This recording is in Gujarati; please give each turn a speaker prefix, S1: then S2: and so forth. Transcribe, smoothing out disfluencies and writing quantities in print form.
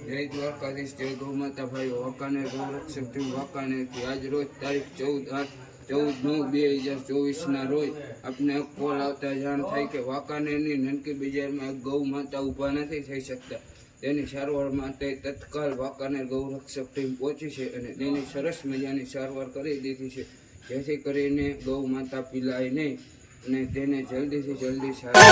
S1: જય દ્વારકાધીશ, જય ગૌ માતા ભાઈ વાંકાનેર ગૌરક્ષક ટીમ વાંકાનેરથી આજ રોજ તારીખ 14/8/2024 રોજ આપને એક કોલ આવતા જાણ થાય કે વાંકાનેરની નનકી બજારમાં એક ગૌ માતા ઊભા નથી થઈ શકતા. તેની સારવાર માટે તત્કાલ વાંકાનેર ગૌરક્ષક ટીમ પહોંચી છે અને તેની સરસ મજાની સારવાર કરી દીધી છે, જેથી કરીને ગૌ માતા પીલાય નહીં અને તેને જલ્દીથી જલ્દી સારવાર